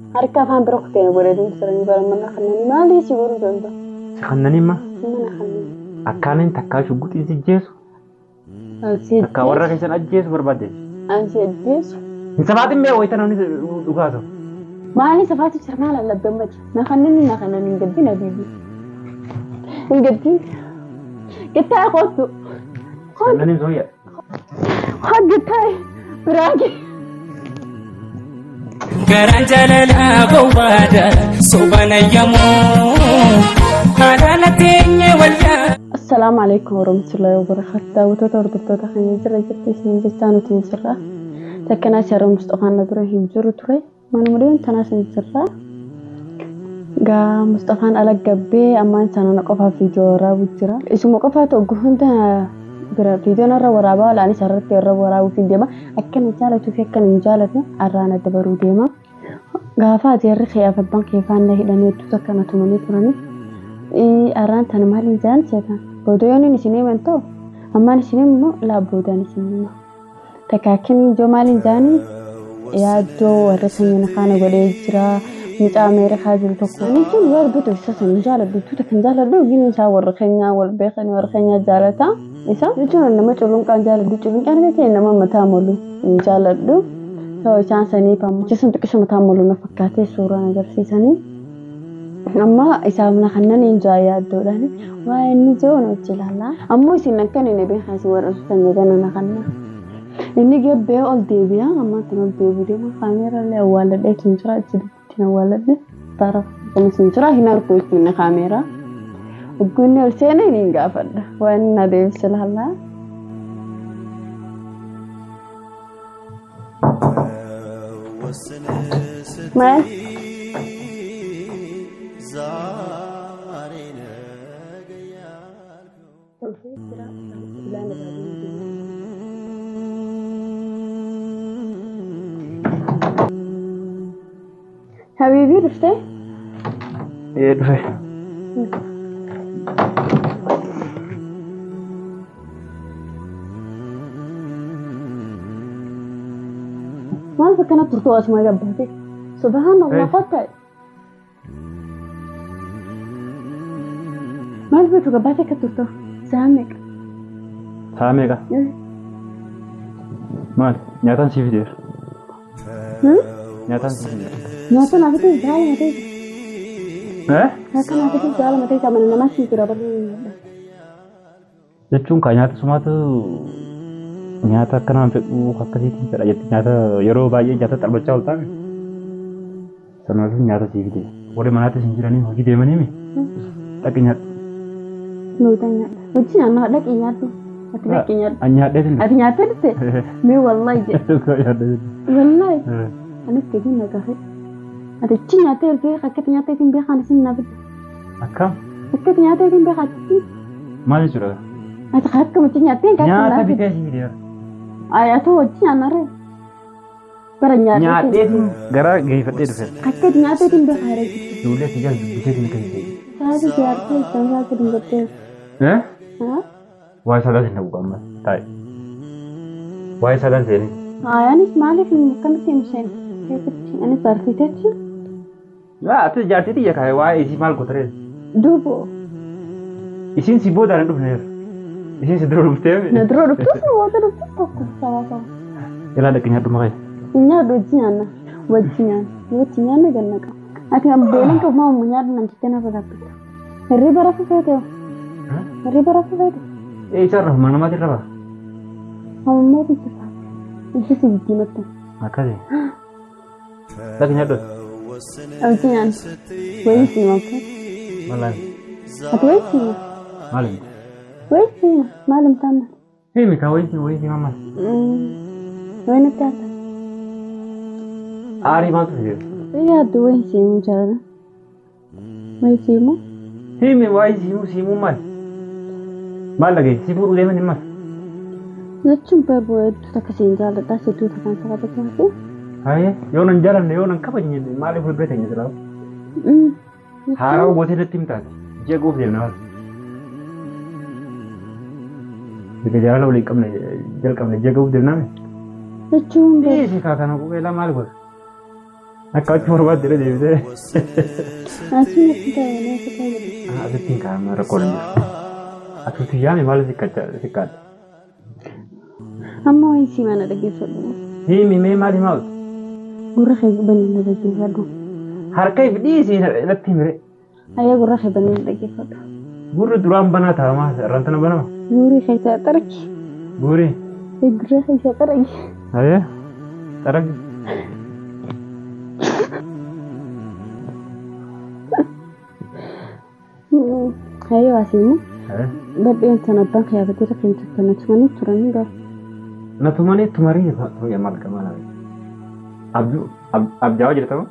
Harka afaan bira kutee boreeduu sirrii bara mana kanneen maali si godhu danda'a? Kanneen imma Mana kanneen. akkaanin takkaa shugguxii si jeesu takkaa warra keessan ajjeesu barbaade. Ansi ajjeesu. Hin sabaatiin bee wayita namni dhugaatu. Maali safaatu sirnaa lallabban bati. Na kanneen hin gaddina biibi. Hin gaddin. Gittaa kootu. Kanneen sooyya. Gittaa biraaki. Garan jalala bawada sobana yamu hadana tenye walla. Assalamu alaikum warahmatullahi wabarakatuh. Watoota hordoftoota keenya jira jirti isin jechaan nuti jirra. Takkanaa Shaaroo Mustafaan na dura hin jiru ture. Manumudeen tanaas hin jirra. Gaa Mustafaan ala gabbee ammaan sana qofa viidiyoo waraabu jira. Isuma qofa tokko hunda bira viidiyoon irra waraabaa laanis irratti irra waraabuuf hin deema. Akkan jaalatu fi akkan hin jaalatne arraana dabaruu deema. Gaafa ajeerri xiyaafattan keefaan na hidhanii hedduu akkana tumanii turani. Arraan tana maaliin jaan seetan. Boodooyoon isin himanto ammaan isin immoo laabboodaan isin hima. Takaakin ijoo maaliin jaanii yaaddoo warra sanyina kaana godhee jira. Mucaa Ameerikaa jiru tokko niitiin warbuutu isa san jaaladhu tuuta kan jaaladhu gini isaa warra keenyaa wal beekanii warra keenyaa jaalata. Isa jechuun nama culunqaan jaaladhu culunqaan beekee nama mataa molu hin jaaladhu. Ta'u isaan sanii famu. Jechuun xiqqisha mataa molu na fakkaatee suuraan agarsiisanii. Amma isaaf na kannan hin jaa yaaddoodhaan waa inni jiruun hojii ilaallaa. Ammoo isin akkan inni beekaasi warra kan jedhan na kanna. Inni gabbee ol deebi'a amma kan ol deebi'u deema kaameeraalee awwaaladhee kan jira achitti awwaaladhee taara kan jira hin argu ittiin kaameeraa. Gunni ol seenaa hin gaafadha waan na deebisa ilaallaa. Maal? Habibi dhufte? Dhufe. Maal fakkana turtuu asuma gabbaate? Subhanallah qotta. Maal beeku gabbaate akka turtuu? Saameqa. Saameqa. Maal nyaataan siif deera. Nyaataan siif deera. Nyaataan afite jaala matee. Nyaataan afite jaala matee sama nama siif jira barri. Jechuun kan nyaata sumaatu nyaata akkanaan fedhu akkasiitiin fedha jetti nyaata yeroo baay'ee nyaata xarbachaa ol taa'e. Sanaafuu nyaata siif deera. Warri manaatti isin jiranii hojii deemanii mi? Dhaqi nyaadhu. Nuuta nyaadha. Hojii naannoo dhaqi nyaadhu. Ati dhaqi nyaadhu. Ani nyaadheetin. Ati nyaattee mee wallahi jedhe. Wallahi. Anis keetiin nagaafee. Ati chi nyaattee beeka akkati nyaatteetiin beekaan isin naafidha. Akkam? Akkati nyaatteetiin beekaatti. Maal jechuudha? Ati akkamitti nyaattee kan nyaata bitee siif deera. Ayatoo hojii nyaannarree. Bara nyaadheetiin gara geeffadhee dhufe. Akkati nyaatteetiin beekaa jiru. Ijoollee si jala dubbiseetiin kan ta'e. Saati jaartee isaan saati dingattee. Waa'ee sadaa sin dhabu amma taa'e. Waa'ee sadaa seenee. Anis maaliif akkamitti hin seenu? Keessatti anis barsiisetti. Ati jaartii xiyya kaa'e waa'ee isii maal gootare? Duubo. Isiin si boodaan hin dhufneef. Isiin si dura dhuftee. Na dura dhuftus waanta dhuftus tokko sababa. Ilaa dhaqi nyaadhu maqee. Nyaadhu wajji nyaanna. Wajji nyaanna ganna qaba. Ati beelan qabu maa nyaadhu nan jettee na fagaattu. Hirriba rafu feete. Hirriba rafu feete. Isaan rafu mana namaatti rafaa. Ammoo bitti fa'a. Ijji si jijjiimatte. Akkasii. Dhaqi nyaadhu. Wajji nyaanna. Wayii siima akka. Malaan. Ati wayii siima. Maalin? Wayii siima. Maalum taanna. Himi ka wayii siima maal? Wayii natti haasa. Aarii maaltu fideera? Yaaddu wayii siimuu jaalala. Wayii siimuu. Himi waa'ee siimuu maal? Maal dhagee si fuudhuu deeman hin maal? Jechuun barbuu hedduu takka siin jaalladhaa hedduu takkaan sababa taate. Haye yoo nan jaalanne yoo nan kabajne maaliif fuulduree teenya silaa? Haaraa gootee natti himtaati. Ji'a goof deemna maal? Bika jaalala waliin qabne jalqabne ji'a goof deemnaa mi? Jechuun si kaa kana qubeelaa maal godha? Akka achi barbaad dira deebitee. Asii natti ta'ee Asittiin kaa'ama rakkoo hin jiru. Asuutti yaame maal sikkaadha? amma wayi si mana dhaggeeffadhu. Himi mee maali maal? Gurra kee banii dhaggeeffadhu. Harka ifdhiisii irratti himire. Ayyaa gurra kee banii dhaggeeffadhu. Gurri duraan banaa taa'amaa irraan tana banama. Gurri kee isaa xaragi. Gurri. Gurra kee isaa xaragi. Ayee xaragi. Ayyaa asiimu. Badheen sana abbaan kee yaabbatee rakkoo hin tattaanatu malee turanii gaaf. Natumanii tumarii maal qabaana? Abjaa jirtama?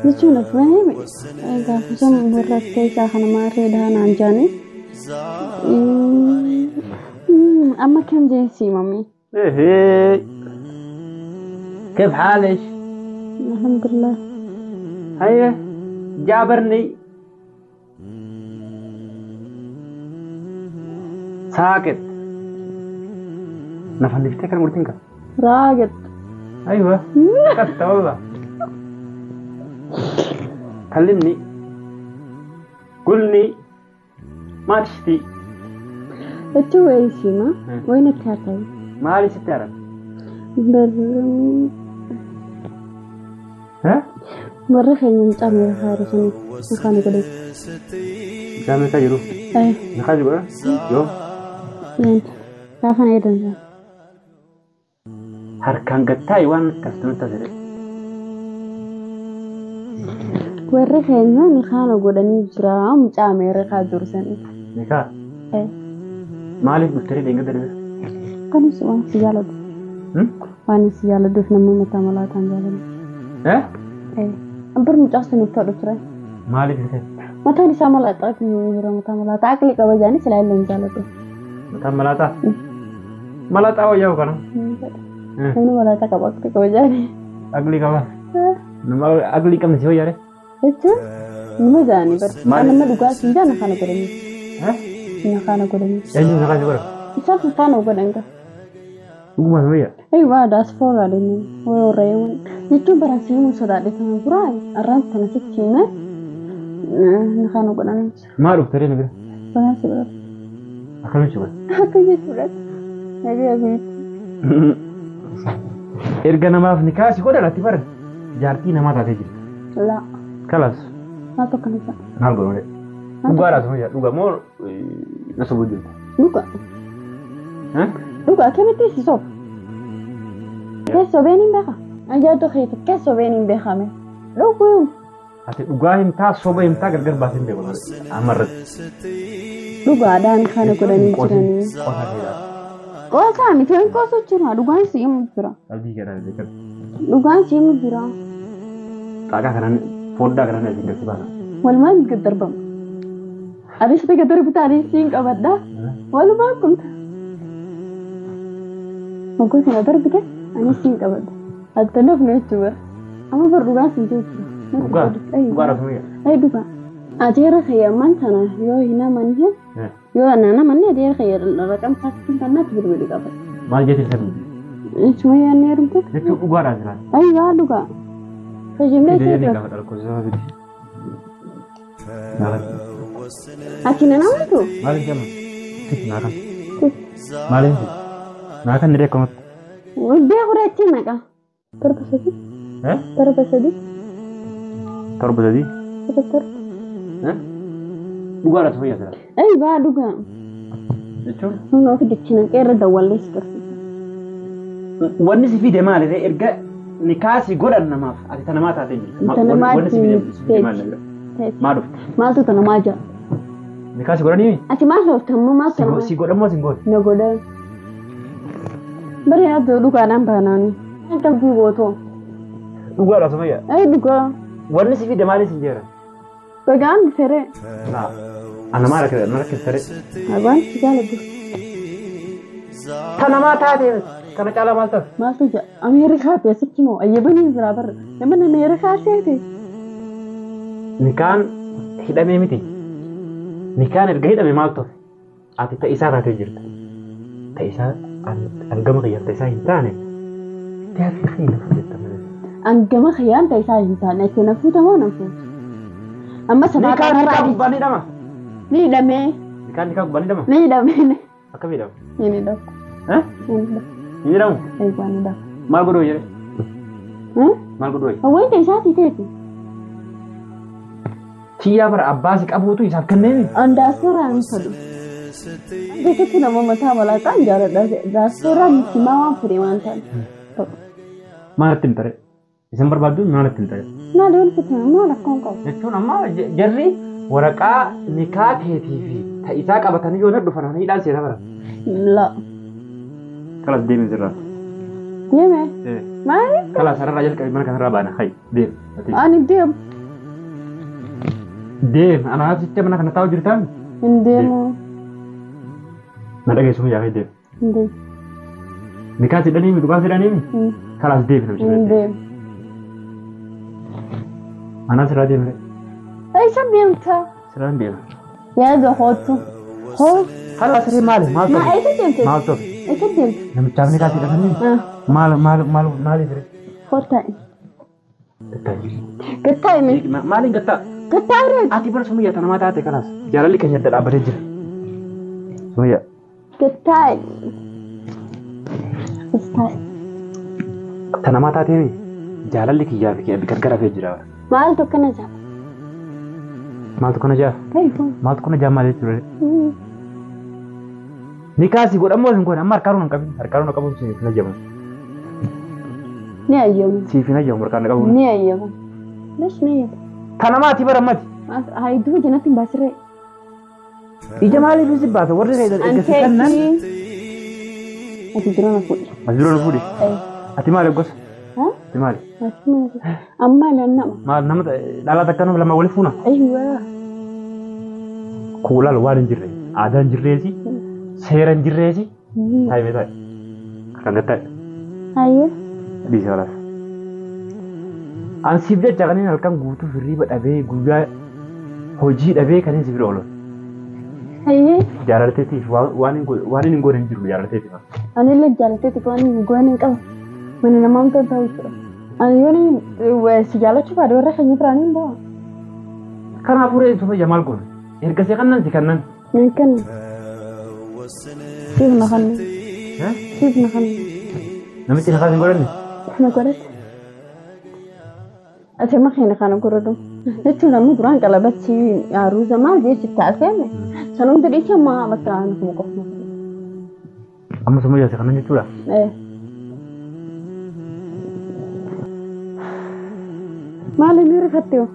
Jechuun lafumanii gaafa sana warra keessaa kana maarree daanaan jaanii. Amma kam jeensi mami? كيف حالك؟ الحمد لله. هيا جابرني ساكت نفهم نفتكر مرتينك راقد. ايوه سكت والله كلمني قلني ما تشتي انتو ايشي ما وين الكاتب؟ ما لي ستارة ها؟ مرة خلينا نتعمل خارجين نخاني قليل جامعة تجرو ايه نخارج بقى يو لين كافن ايضا harkaan gattaa waan kastumta jire warri keenya ni khana godhanii jira mucaa meeqa dursanii nika maaliif bultee deegaa darbe kan waan siyaaladu waan siyaaladu nama mata malaataan jaalala ambar mucaa sanii ta'u ture maaliif ite mataan isaa malaataa kun jira mata malaataa akli qabajaani silaaleen jaalatu mata malaataa malaataa wayyaa kana ini malah tak waktu kau jadi. Agli kawan. Nama agli kamu siapa ya? Itu, nama jadi ber. Nama juga sih nak kana korang. Hah? Nak kana korang. Yang nak kana korang. Isa kana korang ka. Gua mana ya? Wah, das for ada ni. Wah, rewan. Itu berarti musuh ada tangan kurang. Arang tanah sikina. Nak kana korang. Maruf teri ni ber. Berarti ber. Akan cuba. Akan cuba. Lagi. Erga namaaf nikasi kau dah latih bar. Jarti nama tadi jadi. La. Kalas. Apa kenapa? Nal boleh. Duga rasa ya. Duga mau nasabud. Duga. Hah? Duga kami tisi sob. Keso benin beka. Aja tu khit keso benin beka me. Duga. Ati duga him ta soba him ta gargar basin be boleh. Amarat. Duga ada ni khana kodani jirani. Kau sami tu kau sucura. Duga sih yang sucura. Aldi kira dekat. Duga sih yang sucura. Kakak kanan foda kanan ada tinggal sebana. Walman gedar bang. Abis itu gedar kita ada sing kabat dah. Walman kum. Aku sih gedar kita ada sing kabat. Ada nak nak cuba. Ama berduga sih tu. Duga. Duga rasa ya. Duga. Ajar saya mana yo hina mana? Yo anak mana dia saya rakam pasti karena berbeda kabar. Mal jadi sendiri. Cuma yang ni rumput. Itu duga rasa. Ayo duga. Sejumlah Dia ni sih. kabar aku jawab ini. Akhirnya nama tu. Malin jam. Nakan. Malin. Nakan dia komot. Udah aku dah cina kah? Terpesedi. Terpesedi. Terpesedi. Ter. Duga rasa ya sah. Bah duga. Itu. Nggak aku dicina kira dawal list. Wanni si fide maal erga nikasi godhan namaaf ati tanamaa taatee jirti. Wanni si fide maal maaduf. Maaltu tanamaa jira. Nikasi godhanii Ati maal hoftamu maal tanamaa. si godhamoo si godhe. Na godhan. Bari haa dugaadhaan baanaani. Akka duugootoo. Dhugaa dha Sumayya. Dhugaa. Wanni si fide maali si jeera? Gogaan fere. Ana maal rakkistere? Agaan si jaaladhu. Tanamaa taatee kana caalaa maal ta'a? Maaltu jira? Ameerikaa fi asitti moo ayyabanii jira barra. Namni Ameerikaa seete. Nikaan hidhamee miti. Nikaan erga hidhame maal ta'e? Ati ta'isaa taatee jirta. Ta'isaa argama kiyyaaf ta'isaa hin taane. Itti hafi fi lafa jettama. Angama khiyaan taisaa hin taane itti nafuuta moo nafuuta. Amma sabaa Nikah kubani dama. ni hidhamee. Nikah kubani dama. Ni hidhamee. Akkam hidhamu? Ni hidhamu. Hah? Ni hidhamu? Eegaan hidhamu. Maal godhoo jedhe? Maal godhoo? Hawwan taisaati teeti. Kiyyaa bara abbaasi qabuutu isaaf kenneemi. Daastoraan fedhu. Beekatu nama mataa malaataan jaaladha. Daastoraan simaa waan fedhe waan ta'an. Maalatti hin tare? Isin barbaaddu maalatti hin tare? Maali wal fitna maal akkaan qabu? Jechuun amma jarri waraqaa nikaa keetii fi ta'isaa qabatanii yoo dhufan hidhaan seera bara. La. Kalas deemi sirraa. Deeme? Maali? Kalas sararraa jalqabe mana kanarraa baana. Hayi deemi. Ani deemu. Deem, anak sitte mana kana tahu jirtaan? Deemu. Na dhageessu yaa deem. Deemu. Nikaa sidhanii mi dhugaa sidhanii mi? Kalas deem na bishee. Deemu. Ana sirraa deem. Isa deemta. Sirraa deem. Yaada hootu. Hoo. Kalas sirrii maali? Maal Ma ta'e? isa deemte. Maal ta'e? Isa deemte. Namichaaf nikaa sidhanii? Maal sirrii? Hortaa'e. Gattaayi. Gattaa'e. Maaliin gattaa? Gattaa'e. Ati bara sumuyyaa tana mataa ta'e kanas jaalalli keenya adda dhaabbatee jira. Sumuyyaa. Gattaa'e. Gattaa'e. Tana mataa ta'e jaalalli kiyyaa fi gargar hafee jira. Maaltu kana jaa? Maaltu kana jaa? Maaltu kana jaa maal jechuudha? Nikaasi godhamoo hin godhan amma harkaaruun hin qabin harkaaruun hin qabuun siif hin ajjaban. Ni ayyamu. Siif hin ajjaban harkaan hin qabuun. Ni ayyamu. Nas ni ayyamu. Kana maati bara mati? Haiduu janatti basire. Ija maaliif si baasa warri eeggasi kannan? Ati dura na fuudhi. Ati dura na fuudhi? Ati maali gosa? Ati maali? Amma nama. Maal nama dhalaa takka nama lama wali fuuna? Aywa. Kuulaal waan hin jirre aadaa hin jirreesi seera hin jirreesi taa'imee taa'e kan gattaa'e. Ayya. Dhiisee walaas. Ansiif jecha kan inni halkan guutuu hirriba dhabee guyyaa hojii dhabee kan inni siif oolu. Ayya. Jaalalteetiif waan hin goone hin jiru jaalalteetiif. Ani illee jaalalteetiif waan hin goone hin qabu. Mana namaa hin ta'u jira. Ani yoo si jaalachuuf adii warra keenya biraan hin ba'a. Kanaafuu reetu fayya maal goone? Ergasee kannan si kannan. Nan kenna. Siif na kanna. Siif na kanna. Namichi nafaas hin godhanne? Na godhate. Ati makiina kana godhadhu. Jechuun namni duraan qalabatti aruuza maal jechi taasifame. Sanuun didhiicha ammaa bakka aan kuma qofna. Amma summa yaase kannan jechuudha? Maali ni rifatte yoo?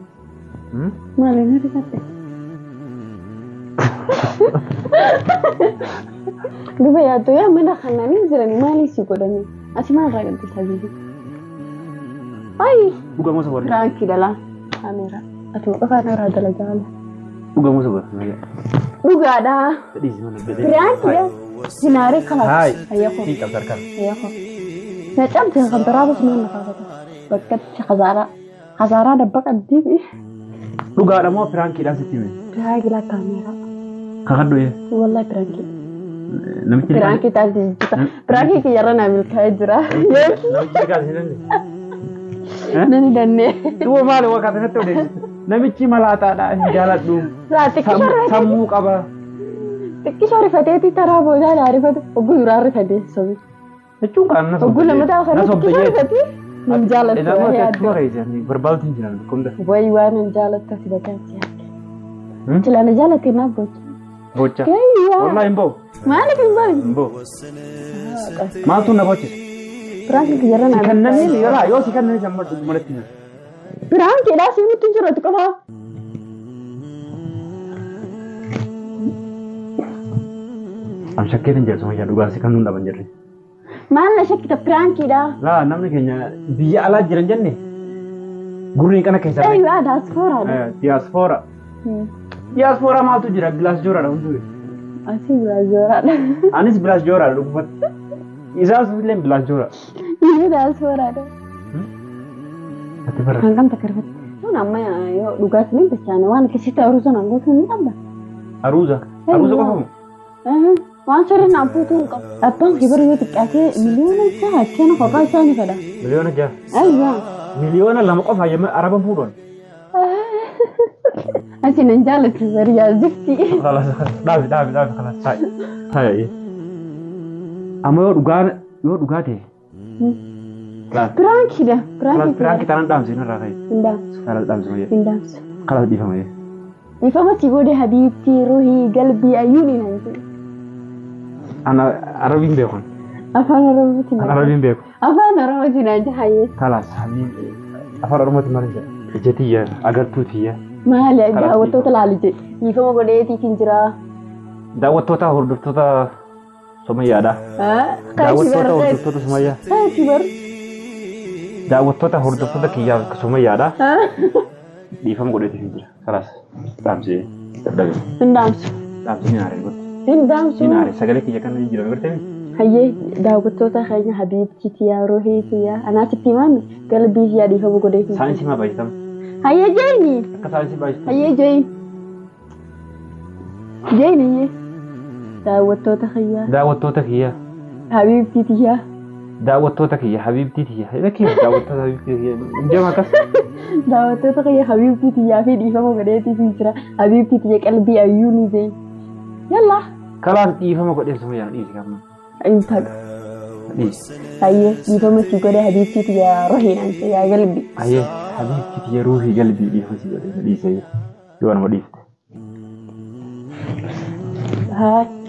Maali ni rifatte? Duba yaaddu yaa mana kananii jiranii maali si godhanii? Ati maal irraa gaddisaa jirti? Ayi. Dhugamoo isa warri. Raakii dhalaa. Kameera. Ati maqaa faana irraa dalagaa ala. Dhugamoo isa warri. Dhugaadhaa. Raakii Sinaaree kalaas. Hayi. Ayyakoo. Sii qabdar kan. Ayyakoo. Na cabte kan daraabas mana nafaafata. Bakkatti khazaaraa dabba qabdii. Dhugaadha moo firaankiidhaan sitti hime? Firaankiidha kaameera. Kakadhu yee. Wallahi firaankiidha. Namichi Firankii taati jita. Firankii kiyyarra naa milkaa'ee jira. namichi kaasi danne. Nani dannee. Duuba maali waa kaasa natti odeessitu? Namichi malaataadha hin jaaladhu. Sammuu qaba. Xiqqisoo rifateeti taraa boodaa laa rifatu. Ogguu duraa rifatee sobi. Jechuun kan na Ogguu lammataa kana xiqqisoo rifate. Nan jaalattu. Nama jechuun reesanii barbaadu hin jiran kunda. Wayi waan nan jaalattu ati bataati. Jila na jaalatte naa bocha. Bocha. Kayyaa. Wallahi hin ba'u. Maaliif hin ba'u? Hin ba'u. Maaltu na bochisa? Firankii kiyyarra naa Kannanii yoo si kannanii samma malatti hin Firankiidhaa si nutti jiratu qaba. Am shakkeen hin jedhu yaa dhugaasi kan nuun dhaban jirre. Maal na shakkita firankiidha? Laa namni keenya biyya alaa jiran jenne gurri kana keessa. Eeyyuu diaspooraadha. Diaspora. Diaspora maaltu jira bilaas jooraadha hunduu. Asi bilaas jooraadha. Anis bilaas jooraadha dhugumatti. Isaas illee bilaas joora. Iyyuu diaspooraadha. Ati bara. Hangam takkarfate. Sun amma yoo dhugaatiin hin bichaane waan akkasitti aruuza nan gootu ni qabda. Aruuza. Aruuza qofamu. Waan sirrii naan fuutuu hin qabu. Abbaan kibira yoo xiqqaatee miliyoona jaha acheen kophaa isaa ni fedha. Miliyoona jaha. Ayyaa. مليون لما قف يا عرب فودون أنتي نجالك يا زفتي خلاص دافي خلاص هاي أما يو دغاتي برانكي ده برانكي تان دام سينا راكاي خلاص دام سوي خلاص دي فهمي يفهم تقولي حبيبتي روحي قلبي عيوني نانتي أنا عربي بيكون أفان رمتي نانتي حياتي خلاص حبيبي أفان رمتي مرجع جتية أقل توتية ما لا دعوة طلع لي يفهم قولي تنجرا دعوة توتا هردوتا سمية دا دعوة توتا هردوتا سمية دعوة توتا هردوتا كيا سمية دا يفهم قولي تنجرا خلاص دامسي دامسي ناري سجلة كيا كان يجرا برتين هي دعوة توتا خينا حبيبتي تيا روحي تيا أنا تبتمان قلبي تيا يفهم قولي سانسي ما بايتام هيا جيني كسانسي بايتام هيا جيني دعوة توتا خيا دعوة توتا كيا حبيبتي تيا دعوة توتا كيا حبيبتي تيا هذا كيف دعوة توتا حبيبتي تيا جمع كاس دعوة توتا خيا حبيبتي تيا في يفهم قولي تنجرا حبيبتي تيا قلبي عيوني زين يلا خلاص يفهم قولي سمية إيش كمان انت هيا يفهم قولي حبيبتي تيا روحي أنت يا قلبي هيا حبيبتي تيا روحي قلبي يفهم قولي إيش يوان وديف هاي